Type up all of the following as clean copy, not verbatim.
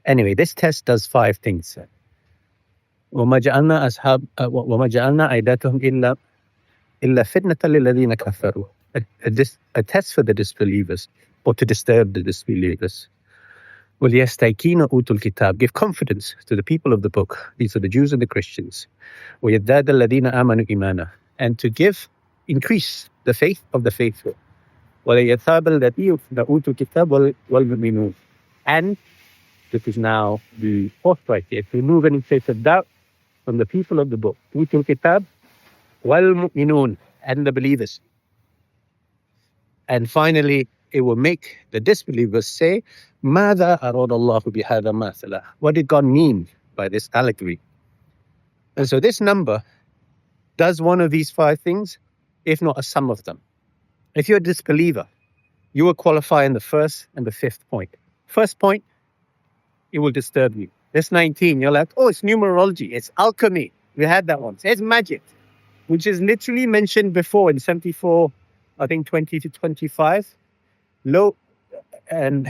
Anyway, this test does 5 things. وَمَا جَعَلْنَا عِدَّتَهُمْ إِلَّا فِتْنَةً لِلَّذِينَ كَفَرُوا. A test for the disbelievers, or to disturb the disbelievers. وَلْيَسْتَيْقِنَ أُوتُوا الْكِتَابِ. Give confidence to the people of the book. These are the Jews and the Christians. وَيَزْدَادَ الَّذِينَ آمَنُوا إِيمَانًا. And to increase the faith of the faithful. وَلَيَثَابَ الَّذِينَ أُوتُوا الْكِتَابَ وَالْمُؤْمِنُونَ. And this is now the fourth criteria, to remove any trace of doubt from the people of the book. أُوتُوا الْكِتَابَ وَالْمُؤْمِنُونَ. And the believers. And finally, it will make the disbelievers say, مَاذَا أَرَادَ اللَّهُ بِهَذَا مَثَلًا. What did God mean by this allegory? And so this number does one of these 5 things, if not a sum of them. If you're a disbeliever, you will qualify in the first and the 5th point. First point, it will disturb you. This 19, you're like, oh, it's numerology, it's alchemy. We had that one. It's magic, which is literally mentioned before in 74, I think 20 to 25. And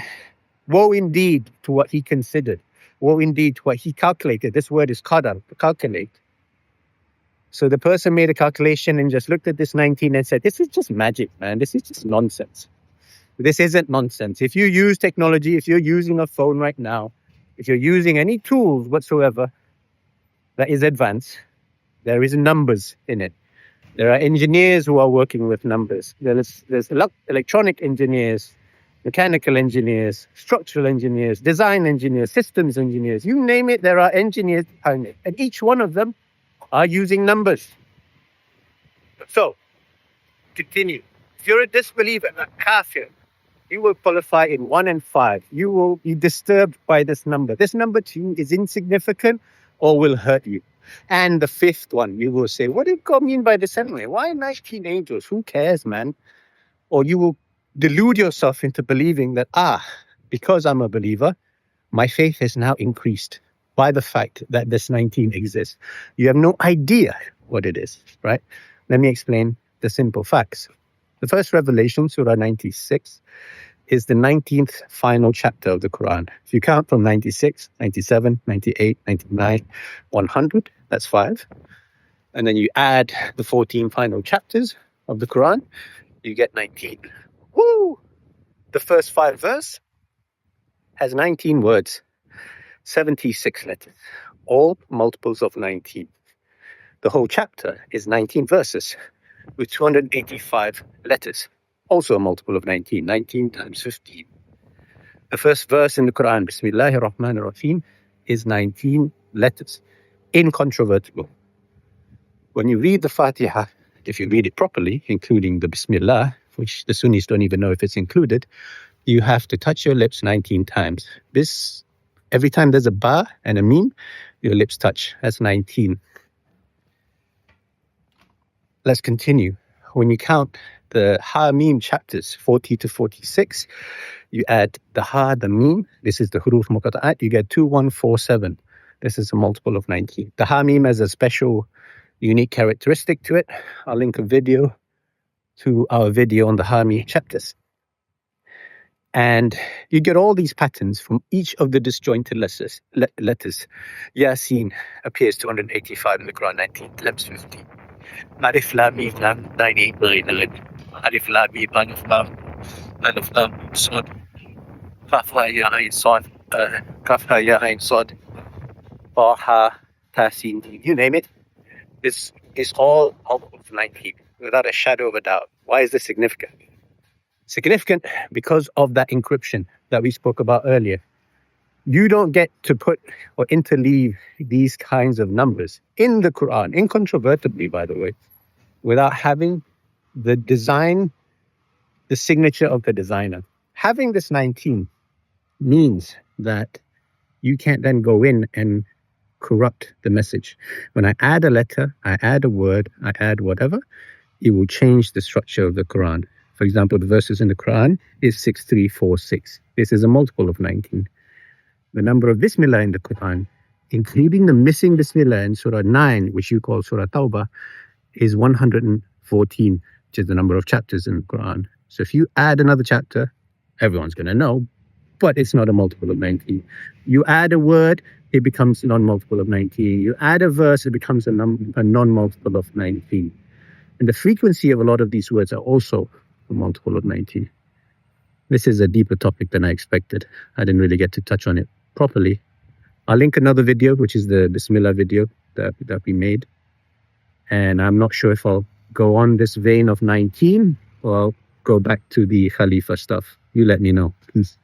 woe indeed to what he considered. Woe indeed to what he calculated. This word is qadar, calculate. So the person made a calculation and just looked at this 19 and said, this is just magic, man. This is just nonsense. This isn't nonsense. If you use technology, if you're using a phone right now, if you're using any tools whatsoever that is advanced, there is numbers in it. There are engineers who are working with numbers. There's electronic engineers, mechanical engineers, structural engineers, design engineers, systems engineers. You name it, there are engineers behind it. And each one of them are using numbers. So, continue. If you're a disbeliever, a kafir, you will qualify in 1 and 5. You will be disturbed by this number. This number to you is insignificant or will hurt you. And the 5th one, you will say, what did God mean by this anyway? Why 19 angels? Who cares, man? Or you will delude yourself into believing that, because I'm a believer, my faith is now increased by the fact that this 19 exists. You have no idea what it is, right? Let me explain the simple facts. The first revelation, Surah 96, is the 19th final chapter of the Quran. If you count from 96, 97, 98, 99, 100, that's 5. And then you add the 14 final chapters of the Quran, you get 19. Woo! The first 5 verses has 19 words, 76 letters, all multiples of 19. The whole chapter is 19 verses with 285 letters, also a multiple of 19, 19 times 15. The first verse in the Quran, Bismillahir Rahmanir Rahim, is 19 letters, incontrovertible. When you read the Fatiha, if you read it properly, including the Bismillah, which the Sunnis don't even know if it's included, you have to touch your lips 19 times. Every time there's a ba and a meem, your lips touch. That's 19. Let's continue. When you count the ha-meem chapters, 40 to 46, you add the ha, the meem. This is the huruf muqatta'at. You get 2147. This is a multiple of 19. The ha-meem has a special, unique characteristic to it. I'll link a video to our video on the ha-meem chapters. And you get all these patterns from each of the disjointed letters. Yasin appears 285 in the Quran, 19 times 50. Alif Lam Mim Lam 98. Alif Lam Mim Alif Lam Sod. Kaf Ha Ya Ain Sod. Kaf Ha Ya Ain Sod. Ba Ha Ta Sin. You name it. This is all of 19 without a shadow of a doubt. Why is this significant? Significant because of that encryption that we spoke about earlier. You don't get to put or interleave these kinds of numbers in the Quran, incontrovertibly, by the way, without having the design, the signature of the designer. Having this 19 means that you can't then go in and corrupt the message. When I add a letter, I add a word, I add whatever, it will change the structure of the Quran. For example, the verses in the Quran is 6346. This is a multiple of 19. The number of Bismillah in the Quran, including the missing Bismillah in Surah 9, which you call Surah Tawbah, is 114, which is the number of chapters in the Quran. So if you add another chapter, everyone's going to know but it's not a multiple of 19. You add a word, it becomes a non-multiple of 19. You add a verse, it becomes a non-multiple of 19. And the frequency of a lot of these words are also a multiple of 19. This is a deeper topic than I expected. I didn't really get to touch on it properly. I'll link another video, which is the Basmalla video that we made. And I'm not sure if I'll go on this vein of 19 or I'll go back to the Khalifa stuff. You let me know, please.